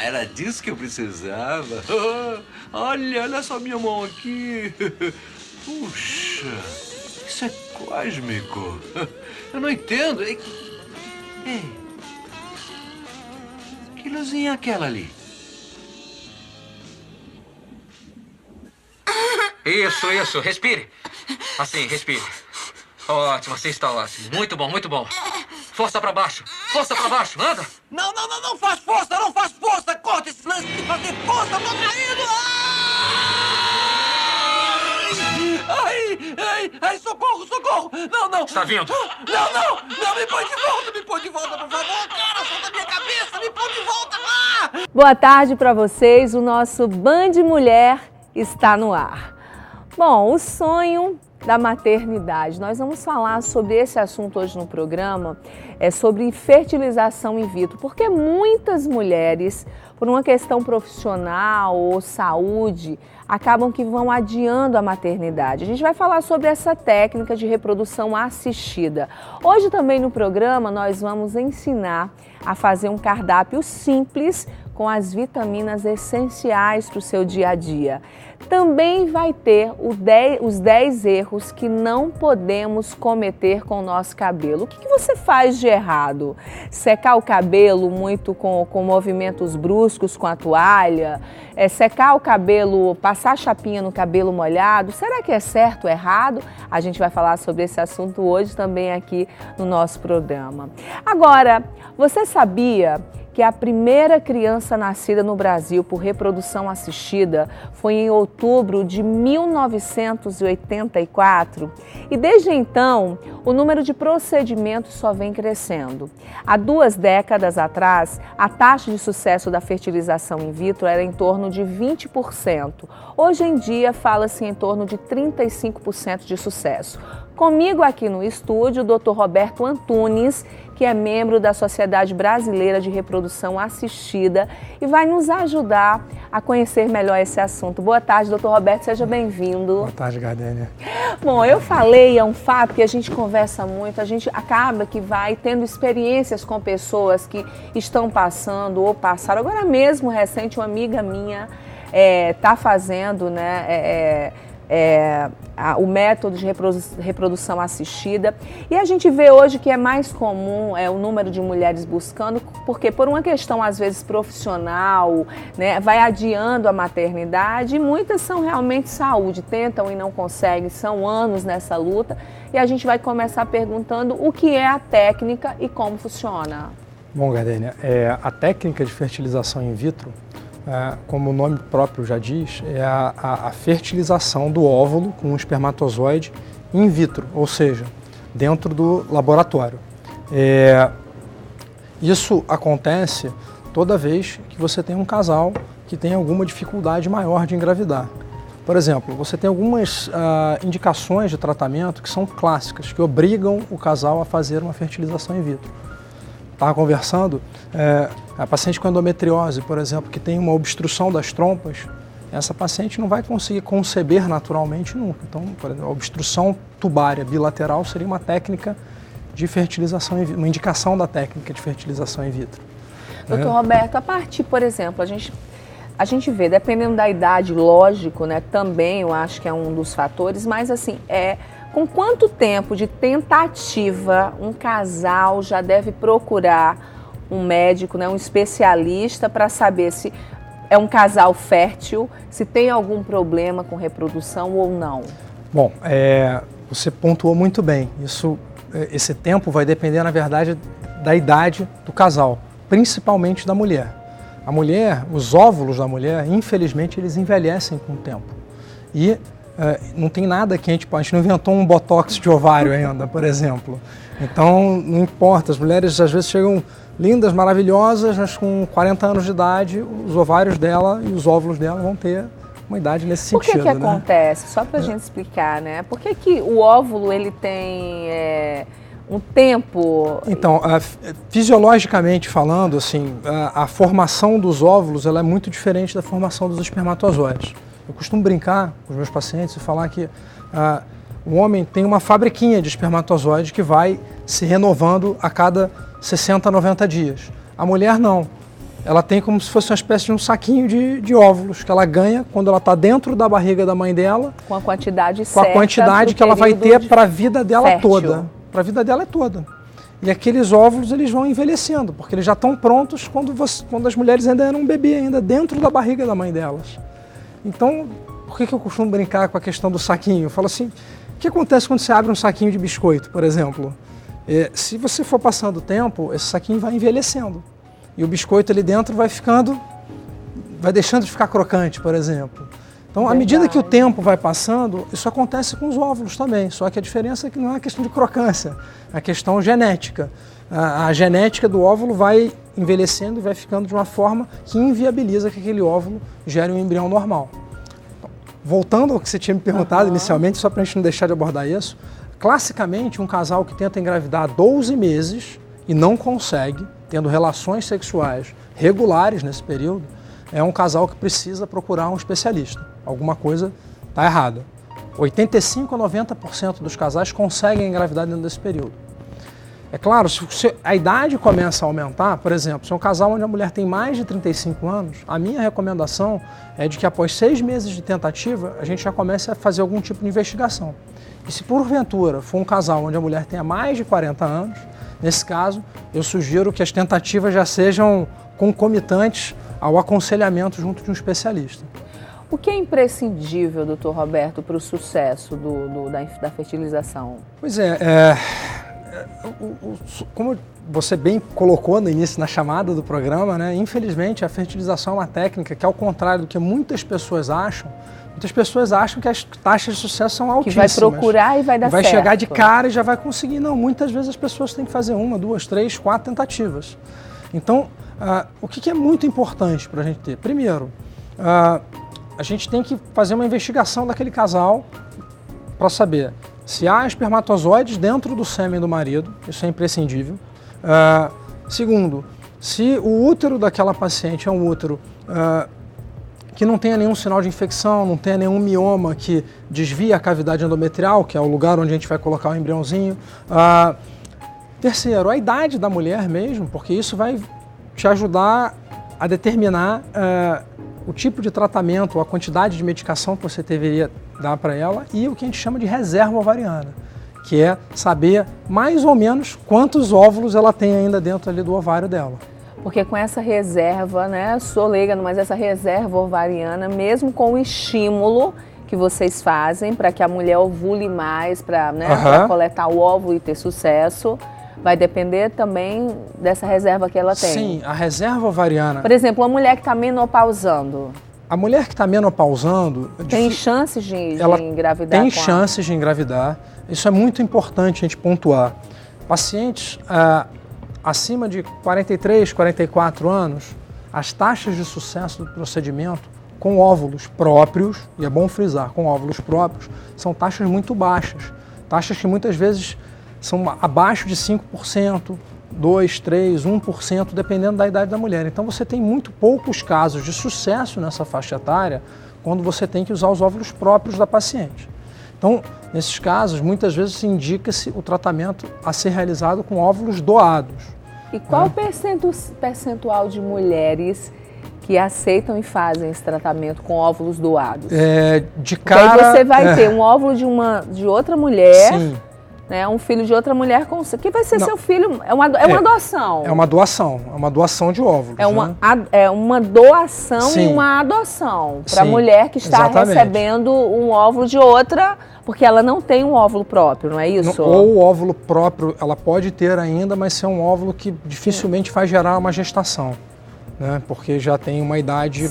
Era disso que eu precisava. Olha só minha mão aqui. Puxa, isso é cósmico. Eu não entendo. Ei, que luzinha é aquela ali? Isso. Respire. Assim, respire. Ótimo, assim está ótimo. Muito bom, muito bom. Força pra baixo. Anda. Não faz força. Corta esse lance de fazer força. Eu tô caindo. Ai, socorro. Não. Está vindo? Não, me põe de volta, por favor. Cara, solta minha cabeça, me põe de volta. Boa tarde para vocês, o nosso Band Mulher está no ar. Bom, o sonho da maternidade. Nós vamos falar sobre esse assunto hoje no programa, sobre fertilização in vitro, porque muitas mulheres, por uma questão profissional ou saúde, acabam que vão adiando a maternidade. A gente vai falar sobre essa técnica de reprodução assistida. Hoje também no programa nós vamos ensinar a fazer um cardápio simples com as vitaminas essenciais para o seu dia a dia. Também vai ter os 10 erros que não podemos cometer com o nosso cabelo. O que você faz de errado? Secar o cabelo muito com movimentos bruscos com a toalha? Secar o cabelo, passar chapinha no cabelo molhado? Será que é certo ou errado? A gente vai falar sobre esse assunto hoje também aqui no nosso programa. Agora, você sabia que a primeira criança nascida no Brasil por reprodução assistida foi em outubro de 1984 e desde então o número de procedimentos só vem crescendo. Há 2 décadas atrás, a taxa de sucesso da fertilização in vitro era em torno de 20%. Hoje em dia, fala-se em torno de 35% de sucesso. Comigo aqui no estúdio, o Dr. Roberto Antunes, que é membro da Sociedade Brasileira de Reprodução Assistida e vai nos ajudar a conhecer melhor esse assunto. Boa tarde, doutor Roberto, seja bem-vindo. Boa tarde, Gardênia. Bom, eu falei, é um fato que a gente conversa muito, a gente acaba que vai tendo experiências com pessoas que estão passando ou passaram. Agora mesmo, recente, uma amiga minha está fazendo, o método de reprodução assistida e a gente vê hoje que é mais comum o número de mulheres buscando, porque por uma questão às vezes profissional, vai adiando a maternidade e muitas são realmente saúde, tentam e não conseguem, são anos nessa luta e a gente vai começar perguntando o que é a técnica e como funciona. Bom, Gardênia, a técnica de fertilização in vitro, como o nome próprio já diz, é a fertilização do óvulo com um espermatozoide in vitro, ou seja, dentro do laboratório. Isso acontece toda vez que você tem um casal que tem alguma dificuldade maior de engravidar. Por exemplo, você tem algumas indicações de tratamento que são clássicas, que obrigam o casal a fazer uma fertilização in vitro. Estava conversando, a paciente com endometriose, por exemplo, que tem uma obstrução das trompas, essa paciente não vai conseguir conceber naturalmente nunca. Então, por exemplo, a obstrução tubária bilateral seria uma técnica de fertilização in vitro, uma indicação da técnica de fertilização in vitro. Doutor Roberto, a partir, por exemplo, a gente vê, dependendo da idade, lógico, também eu acho que é um dos fatores, mas assim, com quanto tempo de tentativa um casal já deve procurar um médico, um especialista para saber se é um casal fértil, se tem algum problema com reprodução ou não? Bom, você pontuou muito bem. Esse tempo vai depender, na verdade, da idade do casal, principalmente da mulher. A mulher, os óvulos da mulher, infelizmente, eles envelhecem com o tempo. E não tem nada que a gente não inventou um botox de ovário ainda, por exemplo. Então, não importa, as mulheres às vezes chegam lindas, maravilhosas, mas com 40 anos de idade, os ovários dela e os óvulos dela vão ter uma idade nesse sentido. Por que acontece? Só para a gente explicar, Por que o óvulo ele tem um tempo? Então, fisiologicamente falando, assim, a formação dos óvulos ela é muito diferente da formação dos espermatozoides. Eu costumo brincar com os meus pacientes e falar que o homem tem uma fabriquinha de espermatozoide que vai se renovando a cada 60, 90 dias. A mulher não. ela tem como se fosse uma espécie de um saquinho de óvulos que ela ganha quando ela está dentro da barriga da mãe dela. Com a quantidade certa. Com a quantidade que ela vai ter para a vida dela fértil. toda. Para a vida dela toda. E aqueles óvulos, eles vão envelhecendo, porque eles já estão prontos quando as mulheres ainda eram um bebê, ainda dentro da barriga da mãe delas. Então, por que eu costumo brincar com a questão do saquinho? Eu falo assim, o que acontece quando você abre um saquinho de biscoito, por exemplo? Se você for passando o tempo, esse saquinho vai envelhecendo. E o biscoito ali dentro vai deixando de ficar crocante, por exemplo. Então, à medida que o tempo vai passando, isso acontece com os óvulos também. Só que a diferença é que não é questão de crocância, é a questão genética. A genética do óvulo vai envelhecendo e vai ficando de uma forma que inviabiliza que aquele óvulo gere um embrião normal. Então, voltando ao que você tinha me perguntado inicialmente, só para a gente não deixar de abordar isso, classicamente um casal que tenta engravidar há 12 meses e não consegue, tendo relações sexuais regulares nesse período, é um casal que precisa procurar um especialista. Alguma coisa está errada. 85% a 90% dos casais conseguem engravidar dentro desse período. É claro, se a idade começa a aumentar, por exemplo, se é um casal onde a mulher tem mais de 35 anos, a minha recomendação é de que após 6 meses de tentativa, a gente já comece a fazer algum tipo de investigação. E se porventura for um casal onde a mulher tenha mais de 40 anos, nesse caso, eu sugiro que as tentativas já sejam concomitantes ao aconselhamento junto de um especialista. O que é imprescindível, doutor Roberto, para o sucesso da fertilização? Pois como você bem colocou no início, na chamada do programa, né, infelizmente a fertilização é uma técnica que, ao contrário do que muitas pessoas acham que as taxas de sucesso são altíssimas. Que vai procurar e vai dar certo. Vai chegar de cara e já vai conseguir. Não, muitas vezes as pessoas têm que fazer 1, 2, 3, 4 tentativas. Então, o que é muito importante para a gente ter? Primeiro, a gente tem que fazer uma investigação daquele casal para saber se há espermatozoides dentro do sêmen do marido, isso é imprescindível. Segundo, se o útero daquela paciente é um útero que não tenha nenhum sinal de infecção, não tenha nenhum mioma que desvia a cavidade endometrial, que é o lugar onde a gente vai colocar o embriãozinho. Terceiro, a idade da mulher mesmo, porque isso vai te ajudar a determinar o tipo de tratamento, a quantidade de medicação que você deveria dar para ela e o que a gente chama de reserva ovariana, que é saber mais ou menos quantos óvulos ela tem ainda dentro ali do ovário dela. Porque com essa reserva, né, sou leiga, mas essa reserva ovariana, mesmo com o estímulo que vocês fazem para que a mulher ovule mais, para coletar o óvulo e ter sucesso, vai depender também dessa reserva que ela tem. Sim, a reserva ovariana. Por exemplo, uma mulher que está menopausando. A mulher que está menopausando... Tem chances de engravidar? Tem chances de engravidar. Isso é muito importante a gente pontuar. Pacientes acima de 43, 44 anos, as taxas de sucesso do procedimento com óvulos próprios, e é bom frisar, com óvulos próprios, são taxas muito baixas. Taxas que muitas vezes são abaixo de 5%, 2%, 3%, 1%, dependendo da idade da mulher. Então você tem muito poucos casos de sucesso nessa faixa etária quando você tem que usar os óvulos próprios da paciente. Então, nesses casos, muitas vezes se indica-se o tratamento a ser realizado com óvulos doados. E qual o percentual de mulheres que aceitam e fazem esse tratamento com óvulos doados? De cara... Porque aí você vai ter um óvulo de outra mulher... Sim. Né, um filho de outra mulher que vai ser seu filho, é uma adoção. É uma doação de óvulos. É uma doação Sim. e uma adoção para a Sim, mulher que está exatamente. recebendo um óvulo de outra, porque ela não tem um óvulo próprio, não é isso? Ou o óvulo próprio ela pode ter ainda, mas ser um óvulo que dificilmente vai gerar uma gestação, né? Porque já tem uma idade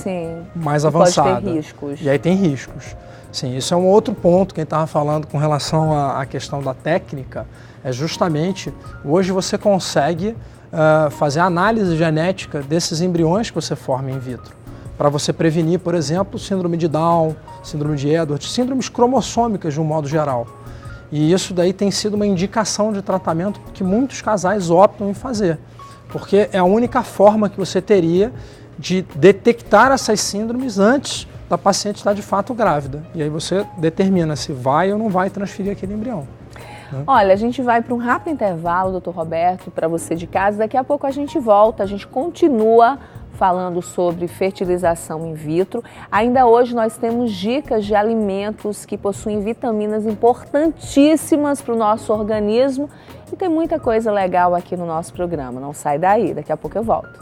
mais avançada. Pode ter riscos. E aí tem riscos. Sim, isso é um outro ponto que a gente estava falando com relação à questão da técnica, é justamente, hoje você consegue fazer a análise genética desses embriões que você forma in vitro, para você prevenir, por exemplo, síndrome de Down, síndrome de Edwards, síndromes cromossômicas de um modo geral. E isso daí tem sido uma indicação de tratamento que muitos casais optam em fazer, porque é a única forma que você teria de detectar essas síndromes antes da paciente estar de fato grávida. E aí você determina se vai ou não vai transferir aquele embrião. Né? Olha, a gente vai para um rápido intervalo, doutor Roberto, para você de casa. Daqui a pouco a gente volta, a gente continua falando sobre fertilização in vitro. Ainda hoje nós temos dicas de alimentos que possuem vitaminas importantíssimas para o nosso organismo e tem muita coisa legal aqui no nosso programa. Não sai daí, daqui a pouco eu volto.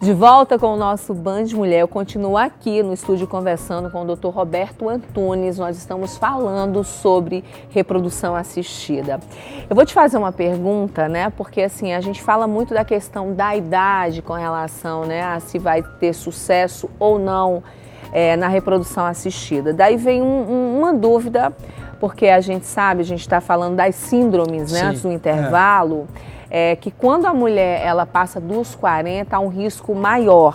De volta com o nosso Band Mulher, eu continuo aqui no estúdio conversando com o Dr. Roberto Antunes. Nós estamos falando sobre reprodução assistida. Eu vou te fazer uma pergunta, né? Porque assim, a gente fala muito da questão da idade com relação, né, a se vai ter sucesso ou não na reprodução assistida. Daí vem uma dúvida, porque a gente sabe, a gente está falando das síndromes, né, Sim, antes do intervalo. Que quando a mulher ela passa dos 40, há um risco maior.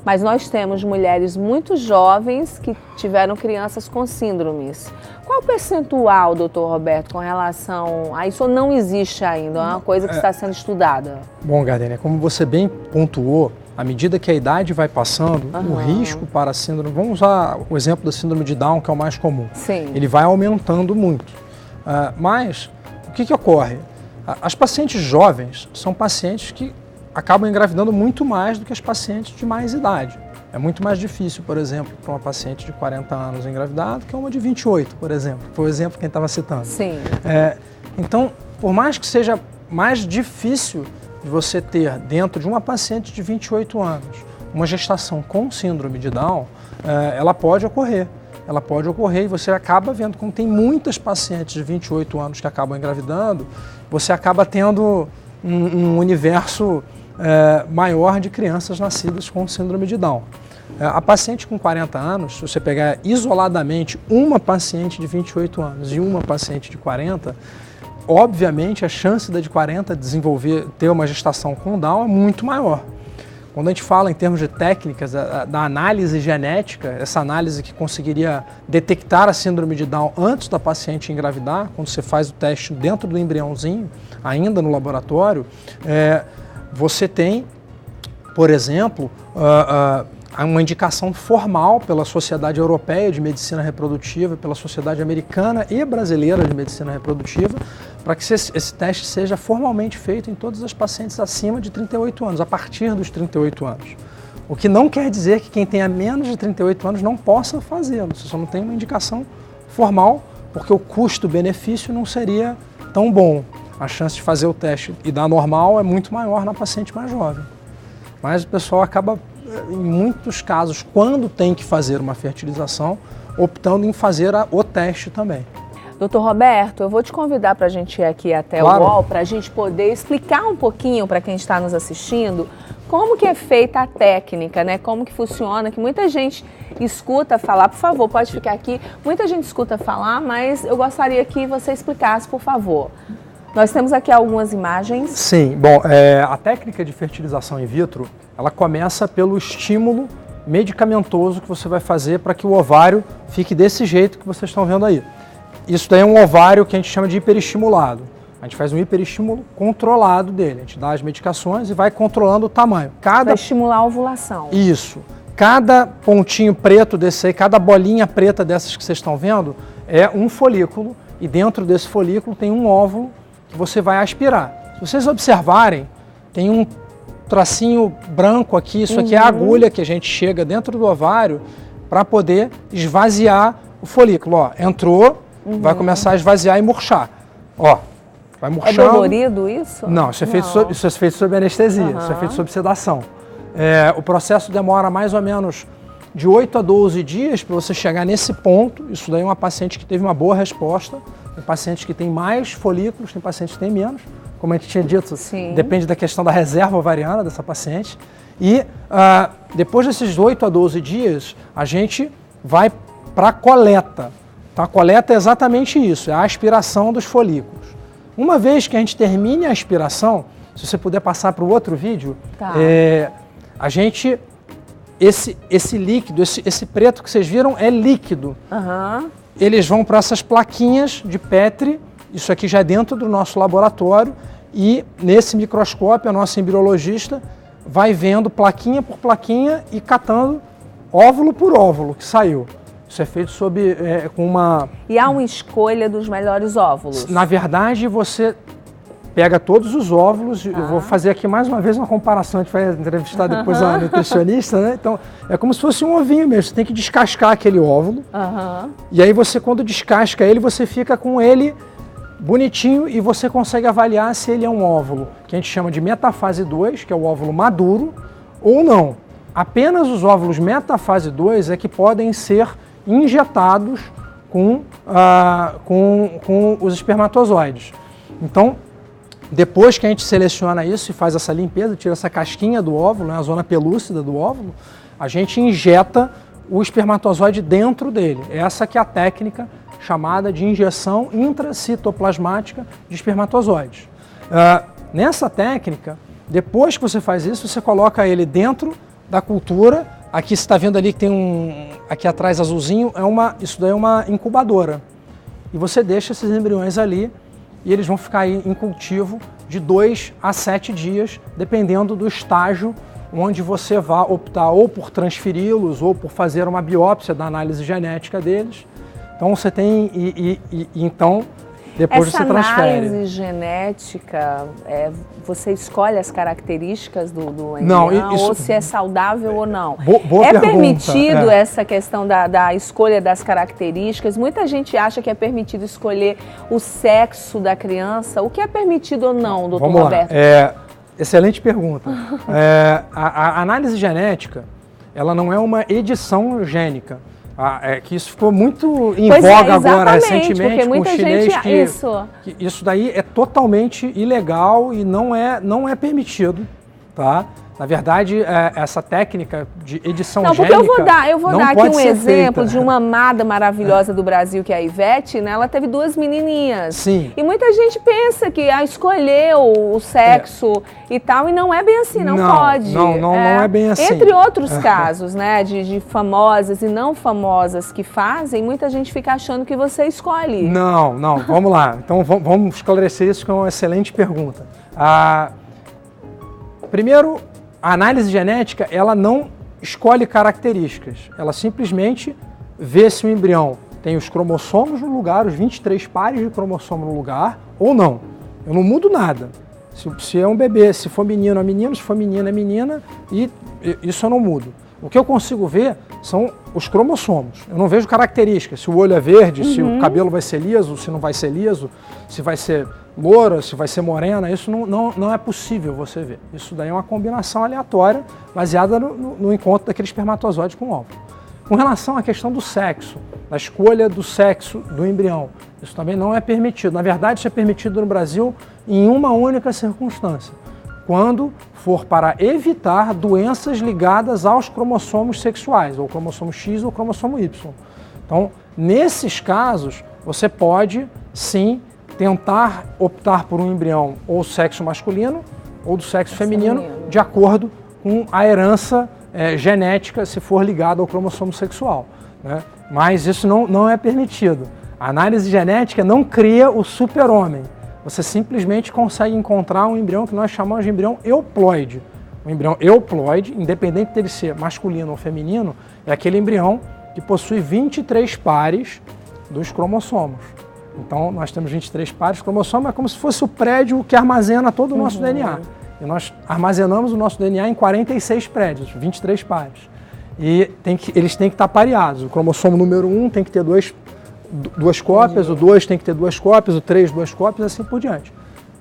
Mas nós temos mulheres muito jovens que tiveram crianças com síndromes. Qual o percentual, doutor Roberto, com relação a isso? Ou não existe ainda? É uma coisa que está sendo estudada? Bom, Gardênia, como você bem pontuou, à medida que a idade vai passando, o risco para a síndrome... Vamos usar o exemplo da síndrome de Down, que é o mais comum. Sim. Ele vai aumentando muito. Mas o que ocorre? As pacientes jovens são pacientes que acabam engravidando muito mais do que as pacientes de mais idade. É muito mais difícil, por exemplo, para uma paciente de 40 anos engravidar do que uma de 28, por exemplo. Foi o exemplo que a gente estava citando. Sim. Então, por mais que seja mais difícil de você ter dentro de uma paciente de 28 anos uma gestação com síndrome de Down, ela pode ocorrer. Ela pode ocorrer e você acaba vendo, como tem muitas pacientes de 28 anos que acabam engravidando, você acaba tendo um universo maior de crianças nascidas com síndrome de Down. A paciente com 40 anos, se você pegar isoladamente uma paciente de 28 anos e uma paciente de 40, obviamente a chance da de 40 ter uma gestação com Down é muito maior. Quando a gente fala em termos de técnicas da análise genética, essa análise que conseguiria detectar a síndrome de Down antes da paciente engravidar, quando você faz o teste dentro do embriãozinho, ainda no laboratório, você tem, por exemplo, uma indicação formal pela Sociedade Europeia de Medicina Reprodutiva, pela Sociedade Americana e Brasileira de Medicina Reprodutiva, para que esse teste seja formalmente feito em todas as pacientes acima de 38 anos, a partir dos 38 anos. O que não quer dizer que quem tenha menos de 38 anos não possa fazê-lo, você só não tem uma indicação formal, porque o custo-benefício não seria tão bom. A chance de fazer o teste e dar normal é muito maior na paciente mais jovem. Mas o pessoal acaba, em muitos casos, quando tem que fazer uma fertilização, optando em fazer o teste também. Doutor Roberto, eu vou te convidar para a gente ir aqui até o UOL, para a gente poder explicar um pouquinho para quem está nos assistindo como que é feita a técnica, né? Como que funciona, que muita gente escuta falar. Por favor, pode ficar aqui. Muita gente escuta falar, mas eu gostaria que você explicasse, por favor. Nós temos aqui algumas imagens. Sim, bom, a técnica de fertilização in vitro, ela começa pelo estímulo medicamentoso que você vai fazer para que o ovário fique desse jeito que vocês estão vendo aí. Isso daí é um ovário que a gente chama de hiperestimulado. A gente faz um hiperestímulo controlado dele. A gente dá as medicações e vai controlando o tamanho. Para estimular a ovulação. Isso. Cada pontinho preto desse aí, cada bolinha preta dessas que vocês estão vendo, é um folículo. E dentro desse folículo tem um óvulo que você vai aspirar. Se vocês observarem, tem um tracinho branco aqui. Isso aqui é a agulha que a gente chega dentro do ovário para poder esvaziar o folículo. Ó, entrou... Vai começar a esvaziar e murchar. Ó, vai murchando. É dolorido isso? Não, isso é feito sob anestesia, isso é feito sob sedação. O processo demora mais ou menos de 8 a 12 dias para você chegar nesse ponto. Isso daí é uma paciente que teve uma boa resposta. Tem pacientes que têm mais folículos, tem pacientes que têm menos. Como a gente tinha dito, Sim. depende da questão da reserva ovariana dessa paciente. E depois desses 8 a 12 dias, a gente vai para a coleta. Então, a coleta é exatamente isso, é a aspiração dos folículos. Uma vez que a gente termine a aspiração, se você puder passar para o outro vídeo, Tá. a gente... Esse líquido, esse preto que vocês viram é líquido. Aham. Eles vão para essas plaquinhas de Petri, isso aqui já é dentro do nosso laboratório, e nesse microscópio a nossa embriologista vai vendo plaquinha por plaquinha e catando óvulo por óvulo que saiu. Isso é feito com uma... E há uma escolha dos melhores óvulos? Na verdade, você pega todos os óvulos, eu vou fazer aqui mais uma vez uma comparação, a gente vai entrevistar depois a nutricionista, né? Então, é como se fosse um ovinho mesmo, você tem que descascar aquele óvulo, e aí você, quando descasca ele, você fica com ele bonitinho e você consegue avaliar se ele é um óvulo, que a gente chama de metafase 2, que é o óvulo maduro, ou não. Apenas os óvulos metafase 2 é que podem ser injetados com os espermatozoides. Então, depois que a gente seleciona isso e faz essa limpeza, tira essa casquinha do óvulo, né, a zona pelúcida do óvulo, a gente injeta o espermatozoide dentro dele. Essa que é a técnica chamada de injeção intracitoplasmática de espermatozoides. Nessa técnica, depois que você faz isso, você coloca ele dentro da cultura. Aqui você está vendo ali que tem aqui atrás azulzinho, isso daí é uma incubadora. E você deixa esses embriões ali e eles vão ficar aí em cultivo de 2 a 7 dias, dependendo do estágio onde você vai optar ou por transferi-los ou por fazer uma biópsia da análise genética deles. Então você tem, então depois você transfere. Essa análise genética, você escolhe as características do embrião, não, ou se é saudável ou não? Boa pergunta. Permitido essa questão da escolha das características? Muita gente acha que é permitido escolher o sexo da criança. O que é permitido ou não, doutor Roberto? Excelente pergunta. A análise genética, ela não é uma edição gênica. Que isso ficou muito em voga agora recentemente com o chinês, que isso daí é totalmente ilegal e não é permitido, tá? Na verdade, essa técnica de edição gênica eu vou dar aqui um exemplo de uma amada maravilhosa do Brasil, que é a Ivete, né? Ela teve 2 menininhas. Sim. E muita gente pensa que escolheu o sexo e tal, e não é bem assim, não pode. Não é bem assim. Entre outros casos, né, de famosas e não famosas que fazem, muita gente fica achando que você escolhe. Não, vamos lá. Então vamos esclarecer isso, que é uma excelente pergunta. Primeiro, a análise genética, ela não escolhe características, ela simplesmente vê se o embrião tem os cromossomos no lugar, os 23 pares de cromossomo no lugar, ou não. Eu não mudo nada. Se é um bebê, se for menino é menino, se for menina é menina, e isso eu não mudo. O que eu consigo ver são os cromossomos. Eu não vejo características, se o olho é verde, se o cabelo vai ser liso, se não vai ser liso, se vai ser loura, se vai ser morena, isso não é possível você ver. Isso daí é uma combinação aleatória, baseada no encontro daquele espermatozoide com o óvulo. Com relação à questão do sexo, da escolha do sexo do embrião, isso também não é permitido. Na verdade, isso é permitido no Brasil em uma única circunstância, quando for para evitar doenças ligadas aos cromossomos sexuais, ou cromossomo X ou cromossomo Y. Então, nesses casos, você pode, sim, tentar optar por um embrião ou sexo masculino ou do sexo feminino, de acordo com a herança genética, se for ligado ao cromossomo sexual, né? Mas isso não é permitido. A análise genética não cria o super-homem. Você simplesmente consegue encontrar um embrião que nós chamamos de embrião euploide. O embrião euploide, independente dele ser masculino ou feminino, é aquele embrião que possui 23 pares dos cromossomos. Então, nós temos 23 pares de cromossomos, é como se fosse o prédio que armazena todo o nosso DNA. E nós armazenamos o nosso DNA em 46 prédios, 23 pares. E eles têm que estar pareados. O cromossomo número 1 tem que ter duas cópias, o 2 tem que ter 2 cópias, o 3 2 cópias, assim por diante.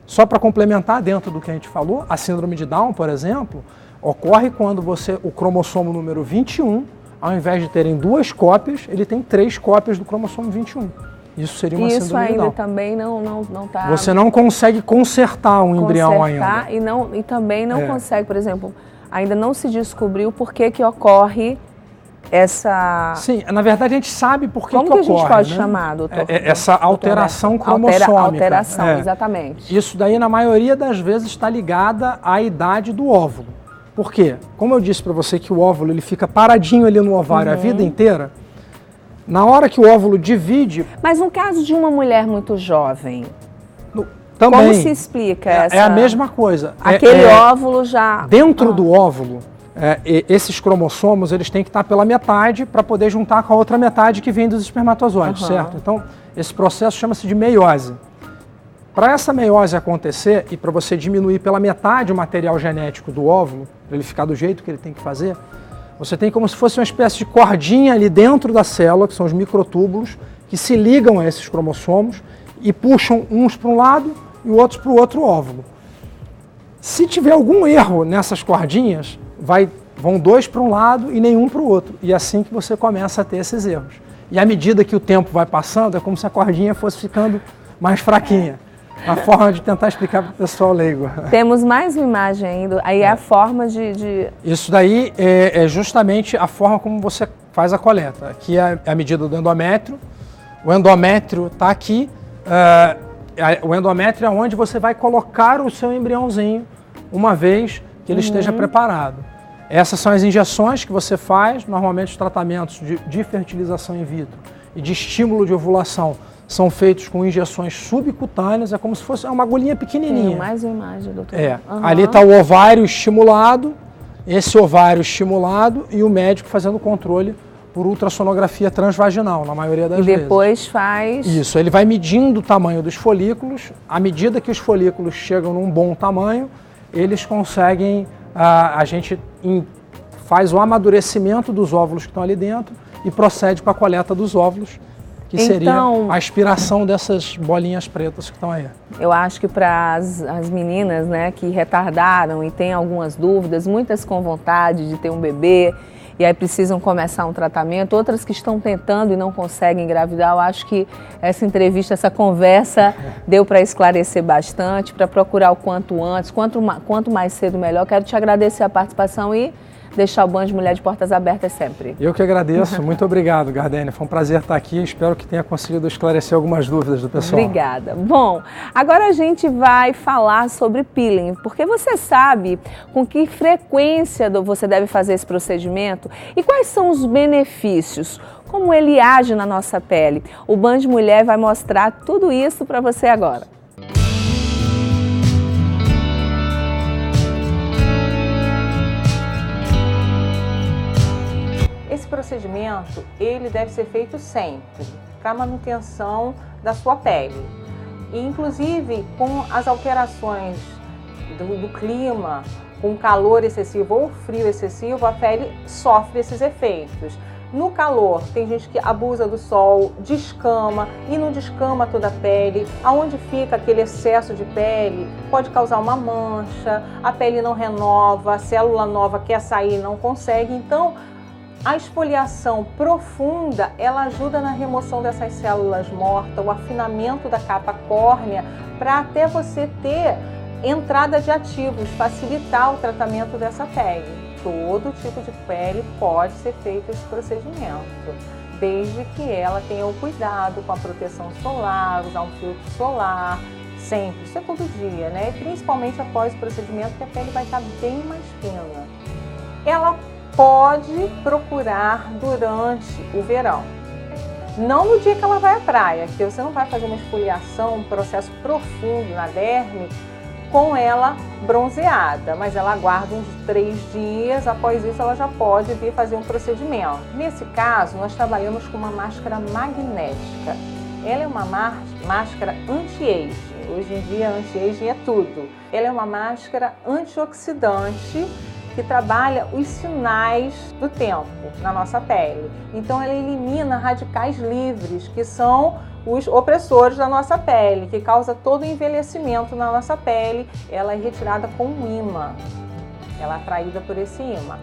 Só para complementar dentro do que a gente falou, a síndrome de Down, por exemplo, Ocorre quando o cromossomo número 21, ao invés de terem 2 cópias, ele tem 3 cópias do cromossomo 21. Isso seria uma síndrome de Down. Isso ainda também não está... Você não consegue consertar um embrião ainda. E também não consegue, por exemplo, ainda não se descobriu por que ocorre essa... Sim, na verdade a gente sabe por que ocorre. Como que a gente pode chamar, doutor? Essa alteração cromossômica. Alteração, exatamente. Isso daí, na maioria das vezes, está ligada à idade do óvulo. Por quê? Como eu disse para você que o óvulo ele fica paradinho ali no ovário a vida inteira, na hora que o óvulo divide... Mas no caso de uma mulher muito jovem, também, como se explica essa... É a mesma coisa. Aquele óvulo já... Dentro do óvulo, esses cromossomos eles têm que estar pela metade para poder juntar com a outra metade que vem dos espermatozoides, certo? Então, esse processo chama-se de meiose. Para essa meiose acontecer e para você diminuir pela metade o material genético do óvulo, para ele ficar do jeito que ele tem que fazer, você tem como se fosse uma espécie de cordinha ali dentro da célula, que são os microtúbulos, que se ligam a esses cromossomos e puxam uns para um lado e outros para o outro óvulo. Se tiver algum erro nessas cordinhas, vão 2 para um lado e nenhum para o outro. E é assim que você começa a ter esses erros. E à medida que o tempo vai passando, é como se a cordinha fosse ficando mais fraquinha. A forma de tentar explicar para o pessoal leigo. Temos mais uma imagem ainda, aí é a forma de... Isso daí é justamente a forma como você faz a coleta. Aqui é a medida do endométrio. O endométrio está aqui. O endométrio é onde você vai colocar o seu embriãozinho uma vez que ele esteja preparado. Essas são as injeções que você faz. Normalmente os tratamentos de fertilização in vitro e de estímulo de ovulação são feitos com injeções subcutâneas, é como se fosse uma agulhinha pequenininha. Tem mais uma imagem, doutor. Ali está o ovário estimulado, esse ovário estimulado e o médico fazendo o controle por ultrassonografia transvaginal, na maioria das vezes. E depois faz... Isso, ele vai medindo o tamanho dos folículos, à medida que os folículos chegam num bom tamanho, eles conseguem, a gente faz o amadurecimento dos óvulos que estão ali dentro e procede para a coleta dos óvulos, que seria a aspiração dessas bolinhas pretas que estão aí. Eu acho que para as meninas, né, que retardaram e têm algumas dúvidas, muitas com vontade de ter um bebê e aí precisam começar um tratamento, outras que estão tentando e não conseguem engravidar, eu acho que essa entrevista, essa conversa deu para esclarecer bastante, para procurar o quanto antes, quanto mais cedo melhor. Quero te agradecer a participação e deixar o Band Mulher de portas abertas sempre. Eu que agradeço. Muito obrigado, Gardênia. Foi um prazer estar aqui. Espero que tenha conseguido esclarecer algumas dúvidas do pessoal. Obrigada. Bom, agora a gente vai falar sobre peeling, porque você sabe com que frequência você deve fazer esse procedimento e quais são os benefícios, como ele age na nossa pele. O Band Mulher vai mostrar tudo isso para você agora. Esse procedimento, ele deve ser feito sempre, para manutenção da sua pele. E, inclusive, com as alterações do clima, com calor excessivo ou frio excessivo, a pele sofre esses efeitos. No calor, tem gente que abusa do sol, descama e não descama toda a pele. Aonde fica aquele excesso de pele, pode causar uma mancha, a pele não renova, a célula nova quer sair e não consegue. Então, a esfoliação profunda, ela ajuda na remoção dessas células mortas, o afinamento da capa córnea, para até você ter entrada de ativos, facilitar o tratamento dessa pele. Todo tipo de pele pode ser feito esse procedimento, desde que ela tenha o cuidado com a proteção solar, usar um filtro solar, sempre, isso é todo dia, né? E principalmente após o procedimento, que a pele vai estar bem mais fina. Ela pode procurar durante o verão. Não no dia que ela vai à praia, porque você não vai fazer uma esfoliação, um processo profundo na derme com ela bronzeada, mas ela aguarda uns 3 dias, após isso ela já pode vir fazer um procedimento. Nesse caso, nós trabalhamos com uma máscara magnética. Ela é uma máscara anti-aging. Hoje em dia, anti-aging é tudo. Ela é uma máscara antioxidante que trabalha os sinais do tempo na nossa pele. Então ela elimina radicais livres, que são os opressores da nossa pele, que causa todo o envelhecimento na nossa pele. Ela é retirada com um ímã. ela é atraída por esse ímã.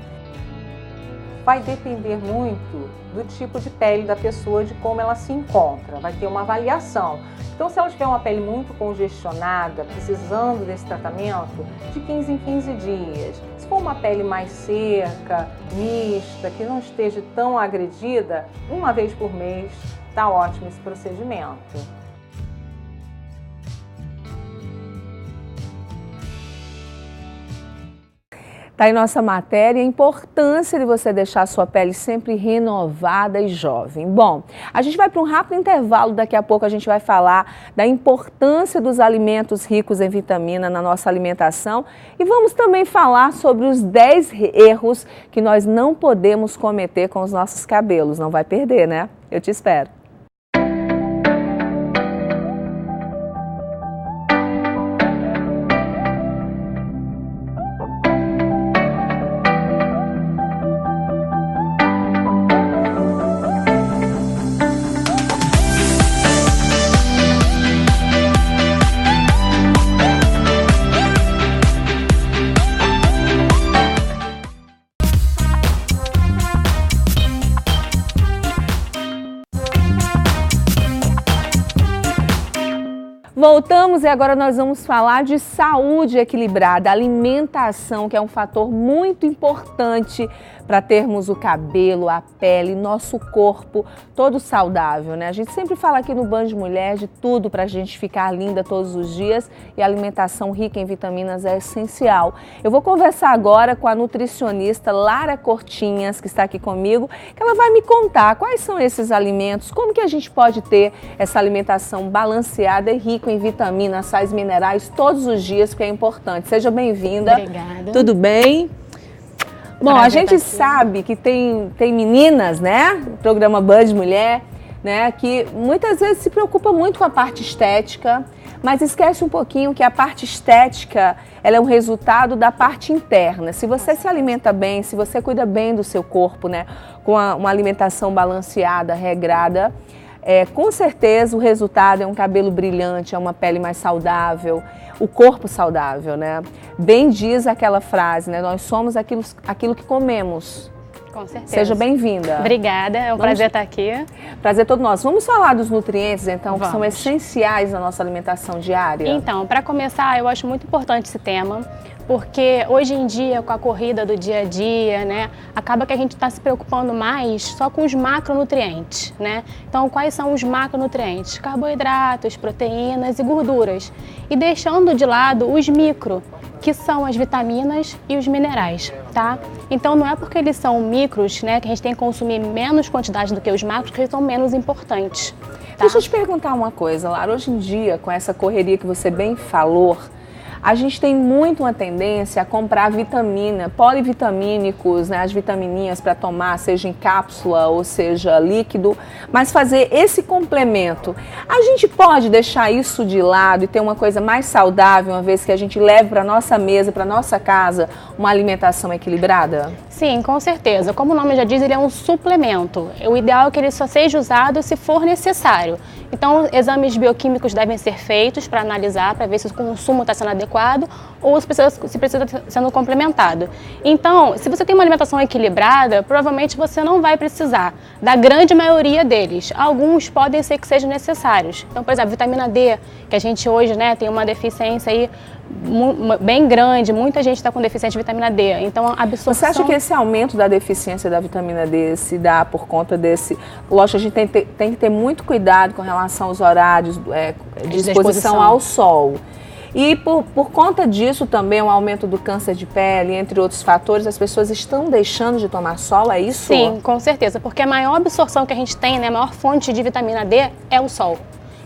Vai depender muito do tipo de pele da pessoa, de como ela se encontra, vai ter uma avaliação. Então, se ela tiver uma pele muito congestionada, precisando desse tratamento, de 15 em 15 dias. Se for uma pele mais seca, mista, que não esteja tão agredida, uma vez por mês, está ótimo esse procedimento. Está aí nossa matéria, a importância de você deixar a sua pele sempre renovada e jovem. Bom, a gente vai para um rápido intervalo, daqui a pouco a gente vai falar da importância dos alimentos ricos em vitamina na nossa alimentação e vamos também falar sobre os 10 erros que nós não podemos cometer com os nossos cabelos. Não vai perder, né? Eu te espero. Voltamos e agora nós vamos falar de saúde equilibrada, alimentação, que é um fator muito importante para termos o cabelo, a pele, nosso corpo todo saudável, né? A gente sempre fala aqui no Band Mulher de tudo para a gente ficar linda todos os dias e a alimentação rica em vitaminas é essencial. Eu vou conversar agora com a nutricionista Lara Cortinhas, que está aqui comigo, que ela vai me contar quais são esses alimentos, como que a gente pode ter essa alimentação balanceada e rica em vitaminas, sais minerais todos os dias, porque é importante. Seja bem-vinda. Obrigada. Tudo bem? Bom, a gente sabe que tem meninas, né, no programa Band Mulher, né, que muitas vezes se preocupa muito com a parte estética, mas esquece um pouquinho que a parte estética, ela é um resultado da parte interna. Se você se alimenta bem, se você cuida bem do seu corpo, né, com uma alimentação balanceada, regrada, com certeza o resultado é um cabelo brilhante, é uma pele mais saudável, o corpo saudável, né? Bem diz aquela frase, né? Nós somos aquilo que comemos. Com certeza. Seja bem-vinda. Obrigada, é um prazer estar aqui. Prazer todo nosso. Vamos falar dos nutrientes, então, que são essenciais na nossa alimentação diária? Então, para começar, eu acho muito importante esse tema, porque hoje em dia, com a corrida do dia a dia, né, acaba que a gente está se preocupando mais só com os macronutrientes, né? Então, quais são os macronutrientes? Carboidratos, proteínas e gorduras. E deixando de lado os micro, que são as vitaminas e os minerais, tá? Então, não é porque eles são micros, né, que a gente tem que consumir menos quantidade do que os macros, que eles são menos importantes. Tá? Deixa eu te perguntar uma coisa, Lara. Hoje em dia, com essa correria que você bem falou, a gente tem muito uma tendência a comprar vitamina, polivitamínicos, né, as vitamininhas para tomar, seja em cápsula ou seja líquido, mas fazer esse complemento. A gente pode deixar isso de lado e ter uma coisa mais saudável, uma vez que a gente leve para nossa mesa, para nossa casa, uma alimentação equilibrada? Sim, com certeza. Como o nome já diz, ele é um suplemento. O ideal é que ele só seja usado se for necessário. Então, exames bioquímicos devem ser feitos para analisar, para ver se o consumo está sendo adequado ou se precisa estar sendo complementado. Então, se você tem uma alimentação equilibrada, provavelmente você não vai precisar da grande maioria deles. Alguns podem ser que sejam necessários. Então, por exemplo, vitamina D, que a gente hoje, né, tem uma deficiência aí bem grande, muita gente está com deficiência de vitamina D. Então, a absorção... Você acha que esse aumento da deficiência da vitamina D se dá por conta desse... Lógico, a gente tem que ter muito cuidado com relação aos horários de exposição ao sol. E por conta disso também, o aumento do câncer de pele, entre outros fatores, as pessoas estão deixando de tomar sol, é isso? Sim, com certeza, porque a maior absorção que a gente tem, né, a maior fonte de vitamina D é o sol.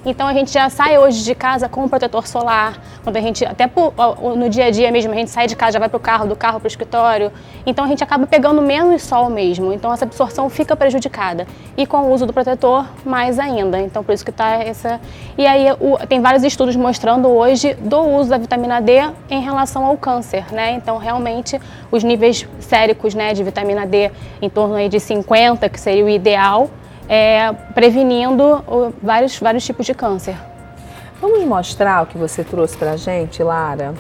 Então a gente já sai hoje de casa com um protetor solar, quando a gente, até no dia a dia mesmo, a gente sai de casa, já vai para o carro, do carro para o escritório. Então a gente acaba pegando menos sol mesmo, então essa absorção fica prejudicada. E com o uso do protetor, mais ainda. Então por isso que está essa... E aí tem vários estudos mostrando hoje do uso da vitamina D em relação ao câncer, né? Então realmente os níveis séricos, né, de vitamina D em torno aí de 50, que seria o ideal, prevenindo vários tipos de câncer. Vamos mostrar o que você trouxe pra gente, Lara?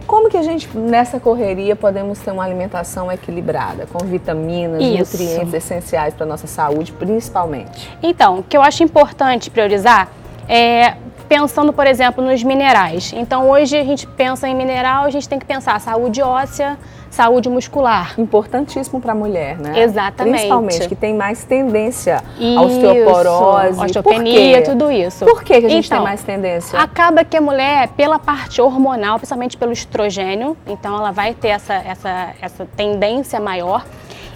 Como que a gente, nessa correria, podemos ter uma alimentação equilibrada, com vitaminas, nutrientes essenciais para a nossa saúde, principalmente? Então, o que eu acho importante priorizar é pensando, por exemplo, nos minerais. Então, hoje a gente pensa em mineral, a gente tem que pensar saúde óssea, saúde muscular. Importantíssimo para a mulher, né? Exatamente. Principalmente, que tem mais tendência à osteoporose. Osteopenia, tudo isso. Por que a gente tem mais tendência? Acaba que a mulher, pela parte hormonal, principalmente pelo estrogênio, então ela vai ter essa tendência maior,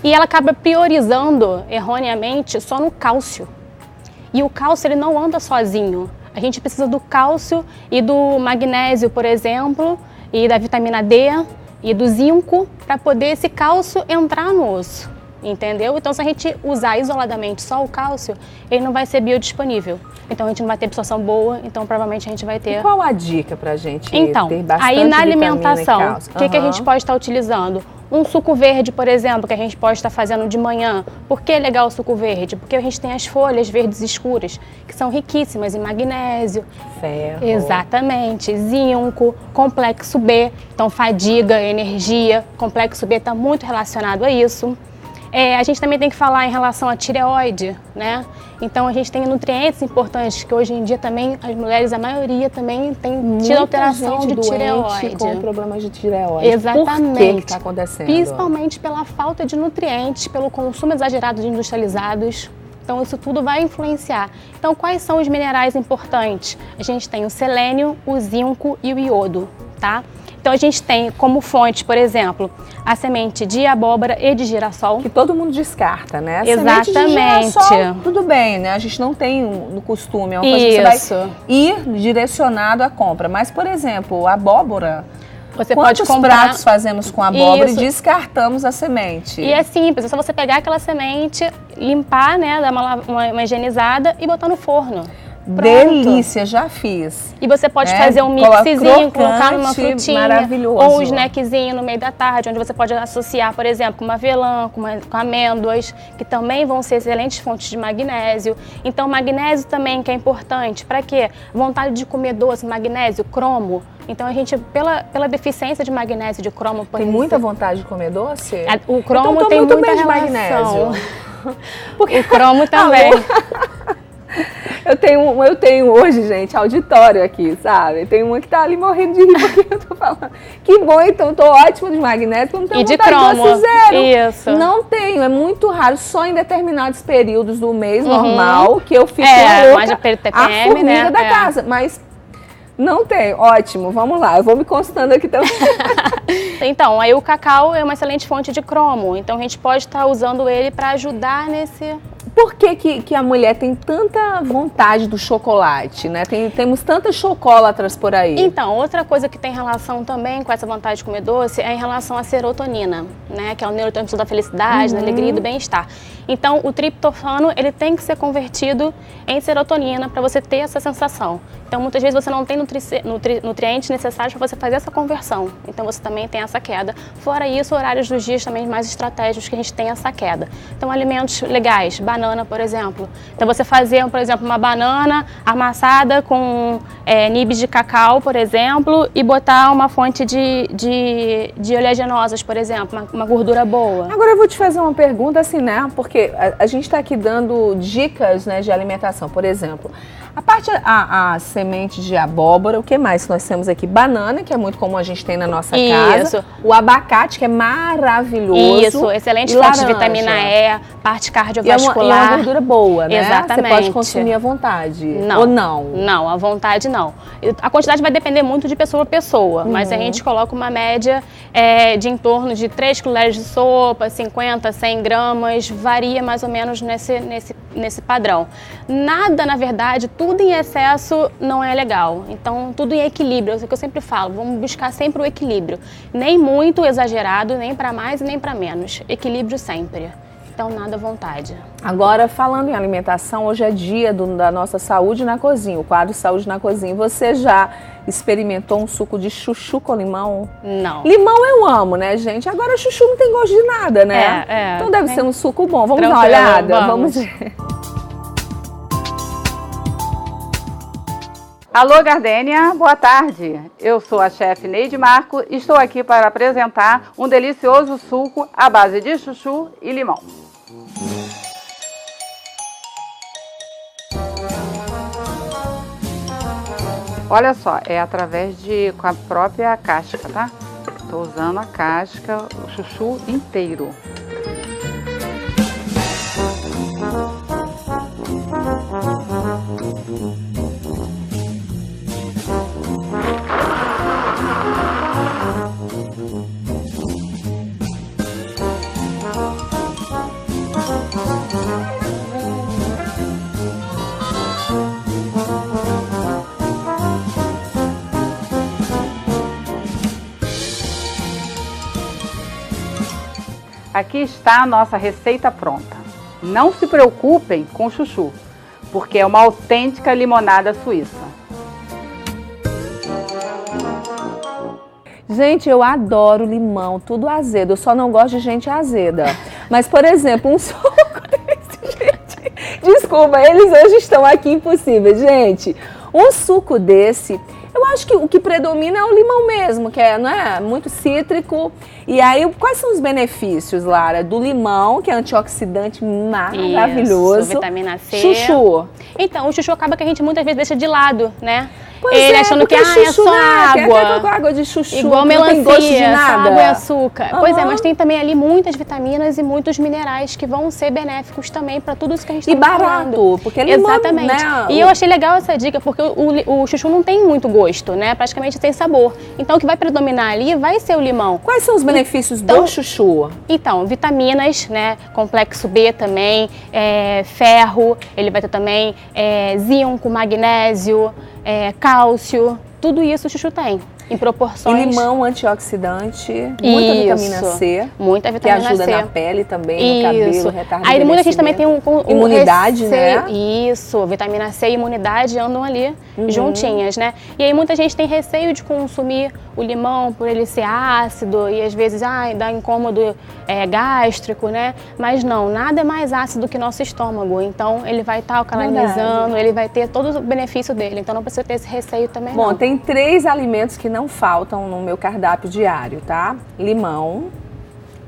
e ela acaba priorizando erroneamente só no cálcio. E o cálcio, ele não anda sozinho. A gente precisa do cálcio e do magnésio, por exemplo, e da vitamina D e do zinco para poder esse cálcio entrar no osso, entendeu? Então, se a gente usar isoladamente só o cálcio, ele não vai ser biodisponível. Então, a gente não vai ter absorção boa, então provavelmente a gente vai ter... E qual a dica pra gente ter bastante aí na alimentação, o que a gente pode estar utilizando? Um suco verde, por exemplo, que a gente pode estar fazendo de manhã. Por que é legal o suco verde? Porque a gente tem as folhas verdes escuras, que são riquíssimas em magnésio. Ferro. Exatamente. Zinco, complexo B. Então, fadiga, energia. Complexo B está muito relacionado a isso. A gente também tem que falar em relação à tireoide, né? Então, a gente tem nutrientes importantes, que hoje em dia também, as mulheres, a maioria também tem tido alteração de tireoide. Com problemas de tireoide. Exatamente. Por que está acontecendo? Principalmente pela falta de nutrientes, pelo consumo exagerado de industrializados. Então, isso tudo vai influenciar. Então, quais são os minerais importantes? A gente tem o selênio, o zinco e o iodo, tá? Então, a gente tem como fonte, por exemplo, a semente de abóbora e de girassol. Que todo mundo descarta, né? A Exatamente. Semente de girassol, tudo bem, né? A gente não tem no costume, é uma coisa que você vai ir direcionado à compra. Mas, por exemplo, a abóbora... Quantos pratos fazemos com abóbora e descartamos a semente? E é simples, é só você pegar aquela semente, limpar, né, dar uma higienizada e botar no forno. Pronto. Delícia, já fiz. E você pode fazer um mixzinho, colocar numa frutinha, ou um snackzinho no meio da tarde, onde você pode associar, por exemplo, com uma avelã, com amêndoas, que também vão ser excelentes fontes de magnésio. Então, magnésio também, que é importante. Para quê? Vontade de comer doce, magnésio, cromo. Então, a gente, pela deficiência de magnésio e de cromo... Tem muita vontade de comer doce? O cromo então, tem muito muita bem relação. De magnésio. Porque... O cromo também. Eu tenho hoje, gente, auditório aqui, sabe? Tem uma que tá ali morrendo de rir porque eu tô falando. Que bom, então, tô ótima de magnésio, não tenho e de vontade cromo. De doce zero. Isso. Não tenho, é muito raro, só em determinados períodos do mês normal, que eu fico louca, TPM, a formiga né? da casa, mas não tem. Ótimo, vamos lá, eu vou me constando aqui também. Então, aí o cacau é uma excelente fonte de cromo, então a gente pode estar usando ele para ajudar nesse... Por que a mulher tem tanta vontade do chocolate, né? Temos tantas chocólatras por aí. Então, outra coisa que tem relação também com essa vontade de comer doce é em relação à serotonina, né? Que é o neurotransmissor da felicidade, da alegria e do bem-estar. Então, o triptofano, ele tem que ser convertido em serotonina para você ter essa sensação. Então, muitas vezes você não tem nutrientes necessários para você fazer essa conversão. Então, você também tem essa queda. Fora isso, horários dos dias também mais estratégicos que a gente tem essa queda. Então, alimentos legais, banana, por exemplo. Então, você fazer, por exemplo, uma banana amassada com nibs de cacau, por exemplo, e botar uma fonte de oleaginosas, por exemplo, uma gordura boa. Agora, eu vou te fazer uma pergunta assim, né? Porque a gente está aqui dando dicas, né, de alimentação. Por exemplo, a semente de abóbora, o que mais nós temos aqui? Banana, que é muito comum a gente tem na nossa casa. O abacate, que é maravilhoso. Isso, excelente fonte de vitamina E, parte cardiovascular. E é uma gordura boa, né? Exatamente. Você pode consumir à vontade. Não. Ou não? Não, à vontade não. A quantidade vai depender muito de pessoa a pessoa, mas a gente coloca uma média de em torno de 3 colheres de sopa, 50, 100 gramas, varia mais ou menos nesse padrão. Nada, na verdade, tudo em excesso não é legal. Então, tudo em equilíbrio, é o que eu sempre falo, vamos buscar sempre o equilíbrio. Nem muito exagerado, nem para mais e nem para menos. Equilíbrio sempre. Então, nada à vontade. Agora, falando em alimentação, hoje é dia da nossa saúde na cozinha, o quadro Saúde na Cozinha. Você já experimentou um suco de chuchu com limão? Não. Limão eu amo, né, gente? Agora, chuchu não tem gosto de nada, né? Então, deve ser um suco bom. Vamos dar uma olhada? Vamos ver. Alô, Gardênia, boa tarde. Eu sou a chefe Neide Marco e estou aqui para apresentar um delicioso suco à base de chuchu e limão. Olha só, é através com a própria casca, tá? Estou usando a casca, o chuchu inteiro. Aqui está a nossa receita pronta. Não se preocupem com o chuchu, porque é uma autêntica limonada suíça. Gente, eu adoro limão, tudo azedo. Eu só não gosto de gente azeda. Mas, por exemplo, um suco desse, gente... Desculpa, eles hoje estão aqui impossíveis. Gente, um suco desse... Eu acho que o que predomina é o limão mesmo, que é, não é, muito cítrico. E aí, quais são os benefícios, Lara, do limão, que é antioxidante maravilhoso? Isso, vitamina C. Chuchu. Então, o chuchu acaba que a gente muitas vezes deixa de lado, né? Pois ele é, achando que chuchu, é só né? água. Tem até água de chuchu, igual não tem gosto de melancia, só nada. água e açúcar. Uhum. Pois é, mas tem também ali muitas vitaminas e muitos minerais que vão ser benéficos também para tudo isso que a gente está falando. E barato, porque limão, exatamente. Né? E eu achei legal essa dica, porque o chuchu não tem muito gosto, né? Praticamente tem sabor. Então o que vai predominar ali vai ser o limão. Quais são os benefícios do chuchu? Então, vitaminas, né? Complexo B também, ferro, ele vai ter também zinco, magnésio, cálcio. Tudo isso o chuchu tem, em proporções... E limão antioxidante, muita vitamina C. Muita vitamina C. Que ajuda na pele também, no cabelo, retarda Aí muita gente também tem imunidade, né? Isso, vitamina C e imunidade andam ali juntinhas, né? E aí muita gente tem receio de consumir o limão por ele ser ácido e às vezes dá incômodo gástrico, né? Mas não, nada é mais ácido que nosso estômago. Então ele vai estar alcalinizando, ele vai ter todo o benefício dele. Então não precisa ter esse receio também. Bom, tem 3 alimentos que não faltam no meu cardápio diário, tá? Limão,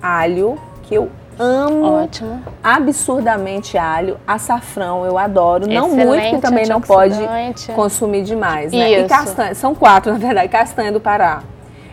alho, que eu amo absurdamente alho, açafrão, eu adoro, não muito, porque também não pode consumir demais, né? Isso. E castanha, são 4 na verdade, castanha do Pará.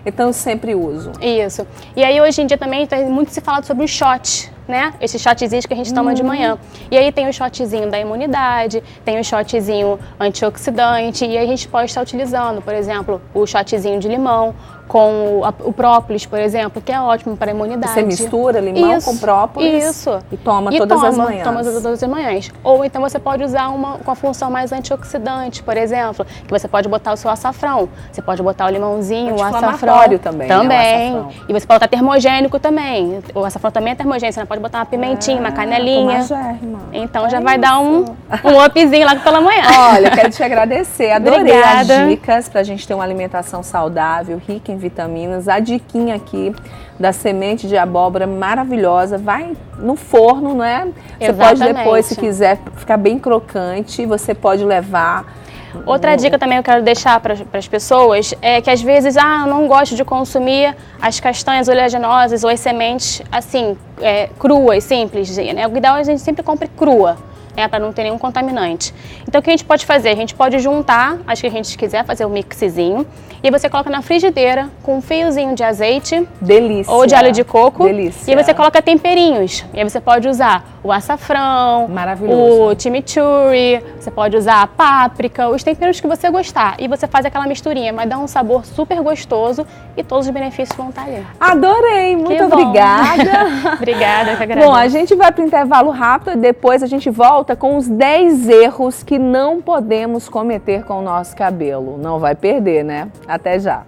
Então eu sempre uso. Isso. E aí hoje em dia também tem muito se falado sobre o shot, né? Esses shotzinhos que a gente toma de manhã. E aí tem o shotzinho da imunidade, tem o shotzinho antioxidante e aí a gente pode estar utilizando, por exemplo, o shotzinho de limão com o própolis, por exemplo, que é ótimo para a imunidade. Você mistura limão com própolis e toma todas as manhãs. Toma todas as manhãs. Ou então você pode usar uma com a função mais antioxidante, por exemplo, que você pode botar o seu açafrão, você pode botar o limãozinho, o açafrão. Também. Também. Né, o e você pode botar termogênico também. O açafrão também é termogênico, você pode botar uma pimentinha, uma canelinha. Então já vai dar um upzinho lá pela manhã. Olha, quero te agradecer. Adorei as dicas pra gente ter uma alimentação saudável, rica em vitaminas. A diquinha aqui da semente de abóbora maravilhosa. Vai no forno, né? Você pode depois, se quiser, ficar bem crocante. Você pode levar... Outra dica também eu quero deixar para as pessoas é que às vezes, eu não gosto de consumir as castanhas oleaginosas ou as sementes assim, cruas, simples, né? O ideal é a gente sempre compre crua, para não ter nenhum contaminante. Então o que a gente pode fazer? A gente pode juntar as que a gente quiser, fazer um mixzinho, e você coloca na frigideira com um fiozinho de azeite. Delícia. Ou de óleo de coco. Delícia. E aí você coloca temperinhos. E aí você pode usar o açafrão, o chimichurri, você pode usar a páprica, os temperos que você gostar. E você faz aquela misturinha, vai dar um sabor super gostoso e todos os benefícios vão estar ali. Adorei, muito obrigada. Obrigada, que agradeço. Bom, a gente vai para o intervalo rápido e depois a gente volta com os 10 erros que não podemos cometer com o nosso cabelo. Não vai perder, né? Até já.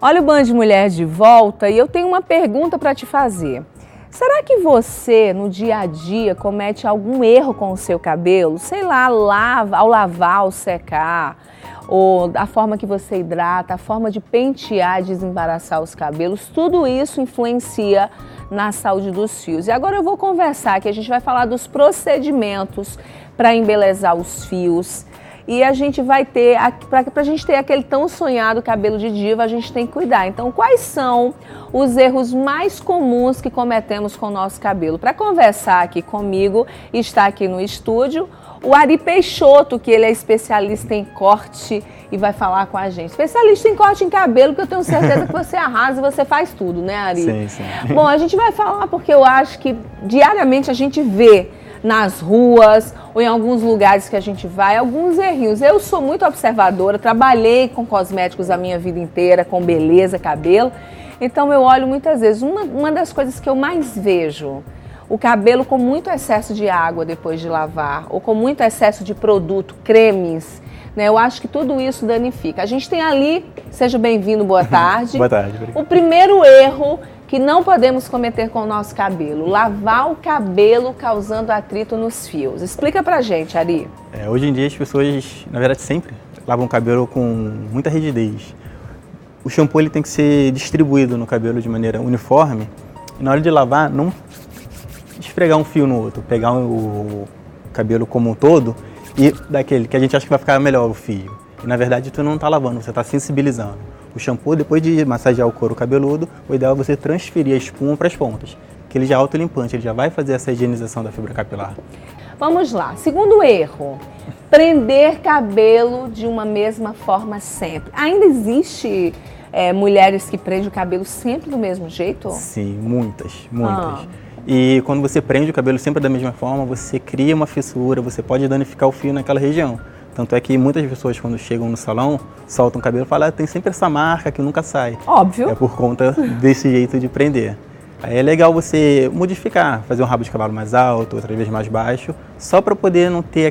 Olha o Band Mulher de volta e eu tenho uma pergunta para te fazer. Será que você, no dia a dia, comete algum erro com o seu cabelo? Sei lá, ao lavar, ao secar, ou a forma que você hidrata, a forma de pentear, desembaraçar os cabelos, tudo isso influencia na saúde dos fios. E agora eu vou conversar, que a gente vai falar dos procedimentos para embelezar os fios. E a gente vai ter, para a gente ter aquele tão sonhado cabelo de diva, a gente tem que cuidar. Então, quais são os erros mais comuns que cometemos com o nosso cabelo? Para conversar aqui comigo, está aqui no estúdio o Ari Peixoto, que ele é especialista em corte e vai falar com a gente. Especialista em corte em cabelo, que eu tenho certeza que você arrasa e você faz tudo, né, Ari? Sim, sim. Bom, a gente vai falar porque eu acho que diariamente a gente vê nas ruas ou em alguns lugares que a gente vai, alguns errinhos. Eu sou muito observadora, trabalhei com cosméticos a minha vida inteira, com beleza, cabelo, então eu olho muitas vezes. Uma das coisas que eu mais vejo, o cabelo com muito excesso de água depois de lavar, ou com muito excesso de produto, cremes, né? Eu acho que tudo isso danifica. A gente tem ali, seja bem-vindo, boa tarde. Boa tarde. Obrigado. O primeiro erro que não podemos cometer com o nosso cabelo, lavar o cabelo causando atrito nos fios. Explica pra gente, Ari. Hoje em dia as pessoas, na verdade, sempre lavam o cabelo com muita rigidez. O shampoo ele tem que ser distribuído no cabelo de maneira uniforme e na hora de lavar não esfregar um fio no outro, pegar o cabelo como um todo e daquele que a gente acha que vai ficar melhor o fio. E na verdade tu não está lavando, você está sensibilizando. O shampoo, depois de massagear o couro cabeludo, o ideal é você transferir a espuma para as pontas, que ele já é autolimpante, ele já vai fazer essa higienização da fibra capilar. Vamos lá, segundo erro, prender cabelo de uma mesma forma sempre. Ainda existe mulheres que prendem o cabelo sempre do mesmo jeito? Sim, muitas. E quando você prende o cabelo sempre da mesma forma, você cria uma fissura, você pode danificar o fio naquela região. Tanto é que muitas pessoas, quando chegam no salão, soltam o cabelo e falam, tem sempre essa marca que nunca sai. Óbvio. É por conta desse jeito de prender. Aí é legal você modificar, fazer um rabo de cavalo mais alto, outra vez mais baixo, só para poder não ter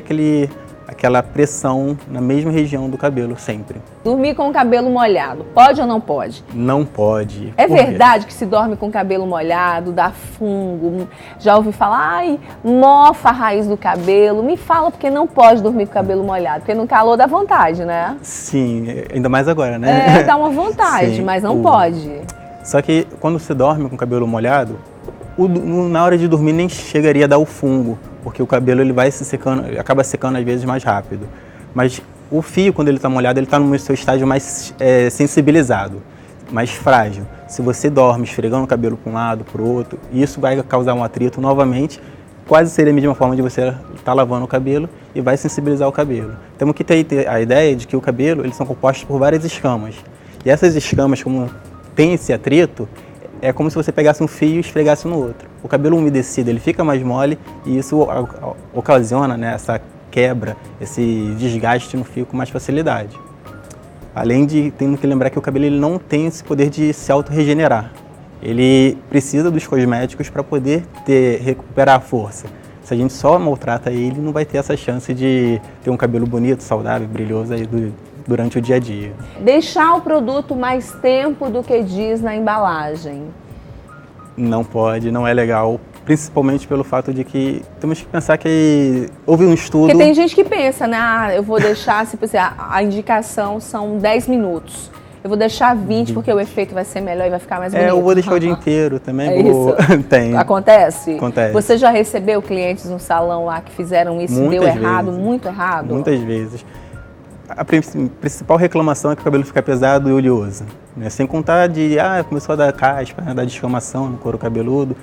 aquela pressão na mesma região do cabelo sempre. Dormir com o cabelo molhado, pode ou não pode? Não pode. É verdade que se dorme com o cabelo molhado, dá fungo? Já ouvi falar, ai, mofa a raiz do cabelo. Me fala porque não pode dormir com o cabelo molhado, porque no calor dá vontade, né? Sim, ainda mais agora, né? Dá uma vontade, sim, mas não pode. Só que quando você dorme com o cabelo molhado, na hora de dormir nem chegaria a dar o fungo, porque o cabelo ele vai se secando, acaba secando às vezes mais rápido. Mas o fio, quando ele está molhado, ele está no seu estágio mais sensibilizado, mais frágil. Se você dorme esfregando o cabelo para um lado, para o outro, isso vai causar um atrito novamente, quase seria a mesma forma de você estar lavando o cabelo e vai sensibilizar o cabelo. Temos que ter a ideia de que o cabelo, eles são compostos por várias escamas. E essas escamas, como tem esse atrito, é como se você pegasse um fio e esfregasse no outro. O cabelo umedecido ele fica mais mole e isso ocasiona, né, essa quebra, esse desgaste no fio com mais facilidade. Além de, tendo que lembrar que o cabelo ele não tem esse poder de se auto-regenerar. Ele precisa dos cosméticos para poder recuperar a força. Se a gente só maltrata ele, não vai ter essa chance de ter um cabelo bonito, saudável, brilhoso aí durante o dia a dia. Deixar o produto mais tempo do que diz na embalagem. Não pode, não é legal, principalmente pelo fato de que temos que pensar que houve um estudo... Porque tem gente que pensa, né, eu vou deixar, se a indicação são 10 minutos, eu vou deixar 20 porque o efeito vai ser melhor e vai ficar mais bonito. Eu vou deixar o dia inteiro também. Isso? Tem. Acontece? Acontece. Você já recebeu clientes no salão lá que fizeram isso e deu errado, vezes. Muito errado? Muitas vezes. A principal reclamação é que o cabelo fica pesado e oleoso, né? Sem contar de, começou a dar caspa, né? Dar descamação no couro cabeludo.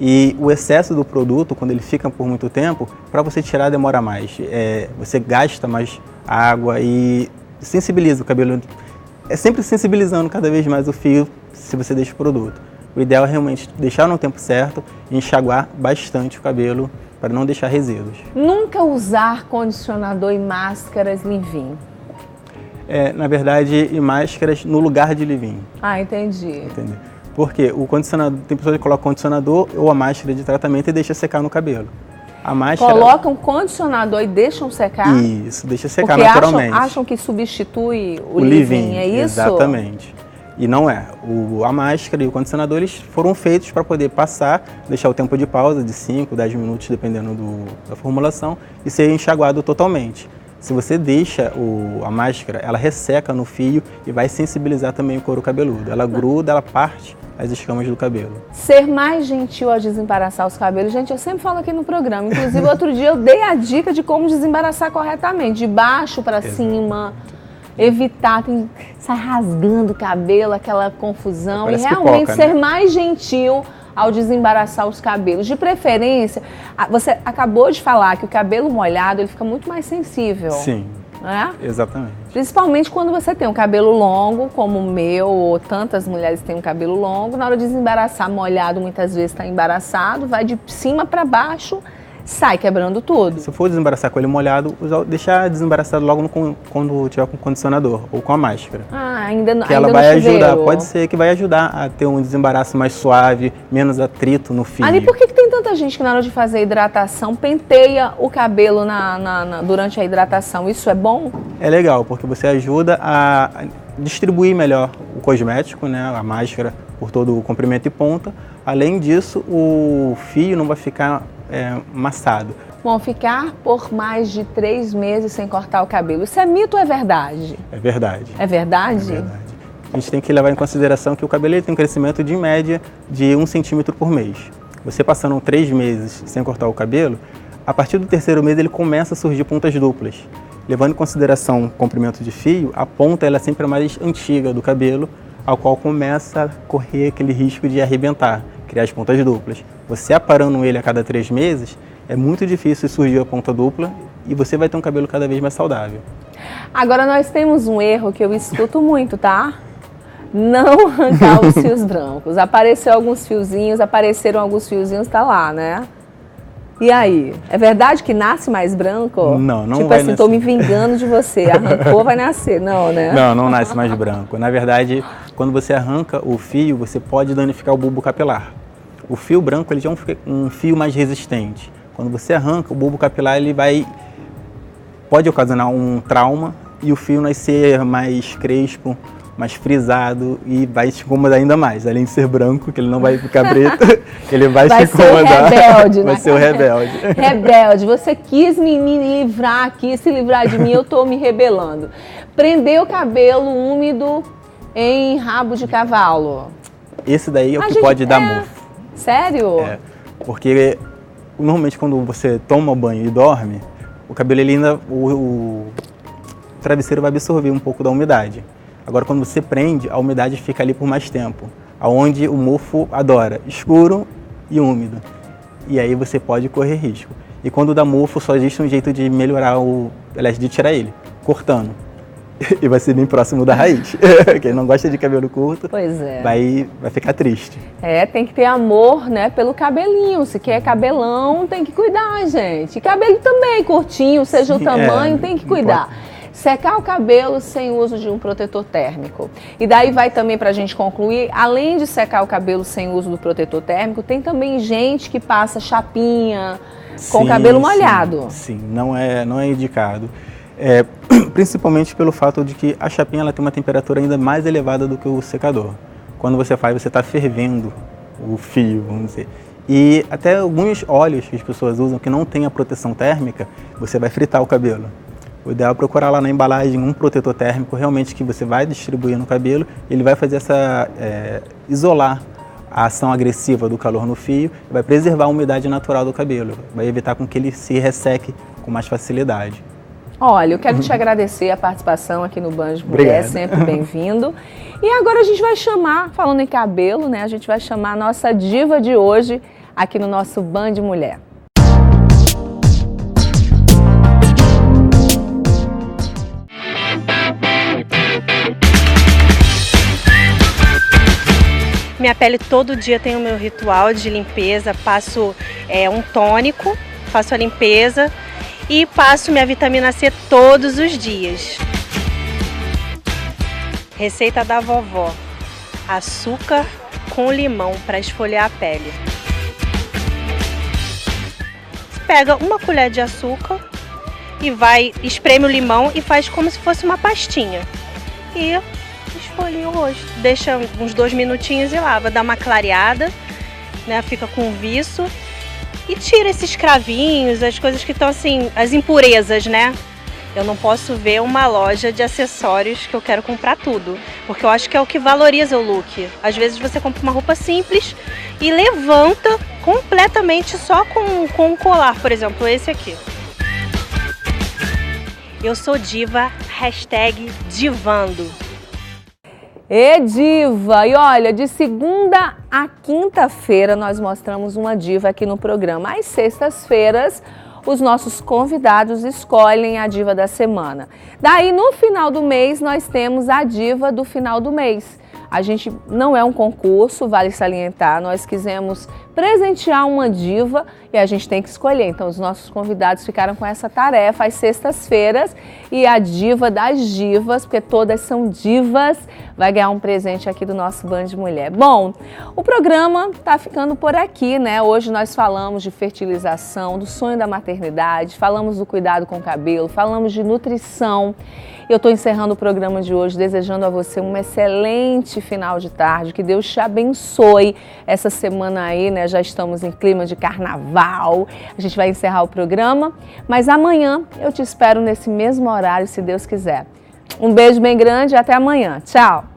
E o excesso do produto, quando ele fica por muito tempo, para você tirar demora mais. Você gasta mais água e sensibiliza o cabelo. É sempre sensibilizando cada vez mais o fio se você deixa o produto. O ideal é realmente deixar no tempo certo e enxaguar bastante o cabelo para não deixar resíduos. Nunca usar condicionador e máscaras leave-in. Na verdade, e máscaras no lugar de leave-in. Entendi. Entendeu? Porque o condicionador, tem pessoas que colocam condicionador ou a máscara de tratamento e deixa secar no cabelo. A máscara... Colocam condicionador e deixam secar? Isso, deixa secar porque naturalmente. Acham que substitui o leave-in, é isso? Exatamente. E não é. A máscara e o condicionador eles foram feitos para poder passar, deixar o tempo de pausa de 5, 10 minutos, dependendo da formulação, e ser enxaguado totalmente. Se você deixa a máscara, ela resseca no fio e vai sensibilizar também o couro cabeludo. Ela gruda, ela parte as escamas do cabelo. Ser mais gentil ao desembaraçar os cabelos. Gente, eu sempre falo aqui no programa. Inclusive, outro dia eu dei a dica de como desembaraçar corretamente. De baixo para cima. Evitar, sair rasgando o cabelo, aquela confusão. Parece e realmente pipoca, ser né? mais gentil ao desembaraçar os cabelos. De preferência, você acabou de falar que o cabelo molhado ele fica muito mais sensível. Sim, Né? exatamente. Principalmente quando você tem um cabelo longo, como o meu, ou tantas mulheres têm um cabelo longo, na hora de desembaraçar, molhado muitas vezes está embaraçado, vai de cima para baixo, sai quebrando tudo. Se for desembaraçar com ele molhado, deixar desembaraçado logo quando tiver com o condicionador ou com a máscara. Ainda Que ela no vai chuveiro. ajudar, pode ser que vai ajudar a ter um desembaraço mais suave, menos atrito no fio. E por que tem tanta gente que na hora de fazer a hidratação penteia o cabelo durante a hidratação? Isso é bom? É legal, porque você ajuda a distribuir melhor o cosmético, né, a máscara por todo o comprimento e ponta. Além disso, o fio não vai ficar amassado. Bom, ficar por mais de 3 meses sem cortar o cabelo, isso é mito ou é verdade? É verdade. É verdade? É verdade. A gente tem que levar em consideração que o cabelo ele tem um crescimento de média de 1 centímetro por mês. Você passando 3 meses sem cortar o cabelo, a partir do 3º mês ele começa a surgir pontas duplas. Levando em consideração o comprimento de fio, a ponta ela é sempre a mais antiga do cabelo, ao qual começa a correr aquele risco de arrebentar, criar as pontas duplas. Você aparando ele a cada 3 meses, é muito difícil surgir a ponta dupla e você vai ter um cabelo cada vez mais saudável. Agora nós temos um erro que eu escuto muito, tá? Não arrancar os fios brancos. Apareceram alguns fiozinhos, tá lá, né? E aí? É verdade que nasce mais branco? Não tipo vai assim, nascer. tô me vingando de você. Arrancou, vai nascer. Não, né? Não nasce mais branco. Na verdade, quando você arranca o fio, você pode danificar o bulbo capilar. O fio branco ele já é um fio mais resistente. Quando você arranca, o bulbo capilar ele pode ocasionar um trauma e o fio nascer mais crespo, mais frisado e vai te incomodar ainda mais. Além de ser branco, que ele não vai ficar preto, ele vai te incomodar. Rebelde, vai ser o rebelde. Rebelde. Você quis me livrar, quis se livrar de mim, eu tô me rebelando. Prender o cabelo úmido em rabo de cavalo. Esse daí é o que pode dar mofo. Sério? É, porque normalmente quando você toma banho e dorme, o cabelo ele ainda, o travesseiro vai absorver um pouco da umidade. Agora quando você prende, a umidade fica ali por mais tempo, aonde o mofo adora, escuro e úmido. E aí você pode correr risco. E quando dá mofo, só existe um jeito de melhorar de tirar ele, cortando. E vai ser bem próximo da raiz. Quem não gosta de cabelo curto, pois é, vai ficar triste. Tem que ter amor, né, pelo cabelinho. Se quer cabelão, tem que cuidar, gente. E cabelo também, curtinho, seja o tamanho, tem que cuidar. Secar o cabelo sem uso de um protetor térmico. E daí vai também, pra gente concluir, além de secar o cabelo sem uso do protetor térmico, tem também gente que passa chapinha com o cabelo molhado. Sim, não é indicado. Principalmente pelo fato de que a chapinha ela tem uma temperatura ainda mais elevada do que o secador. Quando você faz, você está fervendo o fio, vamos dizer. E até alguns óleos que as pessoas usam que não tem a proteção térmica, você vai fritar o cabelo. O ideal é procurar lá na embalagem um protetor térmico realmente que você vai distribuir no cabelo. Ele vai fazer isolar a ação agressiva do calor no fio, vai preservar a umidade natural do cabelo, vai evitar com que ele se resseque com mais facilidade. Olha, eu quero te agradecer a participação aqui no Band Mulher, sempre bem-vindo. E agora a gente vai chamar, falando em cabelo, né? A gente vai chamar a nossa diva de hoje aqui no nosso Band Mulher. Minha pele todo dia tem o meu ritual de limpeza, passo um tônico, faço a limpeza e passo minha vitamina C todos os dias. Receita da vovó: açúcar com limão para esfoliar a pele. Você pega uma colher de açúcar e espreme o limão e faz como se fosse uma pastinha. E esfolia o rosto. Deixa uns 2 minutinhos e lava, dá uma clareada, né? Fica com viço e tira esses cravinhos, as coisas que estão assim, as impurezas, né? Eu não posso ver uma loja de acessórios que eu quero comprar tudo, porque eu acho que é o que valoriza o look. Às vezes você compra uma roupa simples e levanta completamente só com um colar, por exemplo, esse aqui. Eu sou diva, #divando. E diva! E olha, de segunda a quinta-feira nós mostramos uma diva aqui no programa. Às sextas-feiras, os nossos convidados escolhem a diva da semana. Daí, no final do mês, nós temos a diva do final do mês. A gente não é um concurso, vale salientar, nós quisemos presentear uma diva e a gente tem que escolher. Então, os nossos convidados ficaram com essa tarefa às sextas-feiras e a diva das divas, porque todas são divas, vai ganhar um presente aqui do nosso Band Mulher. Bom, o programa tá ficando por aqui, né? Hoje nós falamos de fertilização, do sonho da maternidade, falamos do cuidado com o cabelo, falamos de nutrição. Eu estou encerrando o programa de hoje desejando a você um excelente final de tarde, que Deus te abençoe essa semana aí, né? Já estamos em clima de carnaval, a gente vai encerrar o programa, mas amanhã eu te espero nesse mesmo horário, se Deus quiser. Um beijo bem grande e até amanhã. Tchau!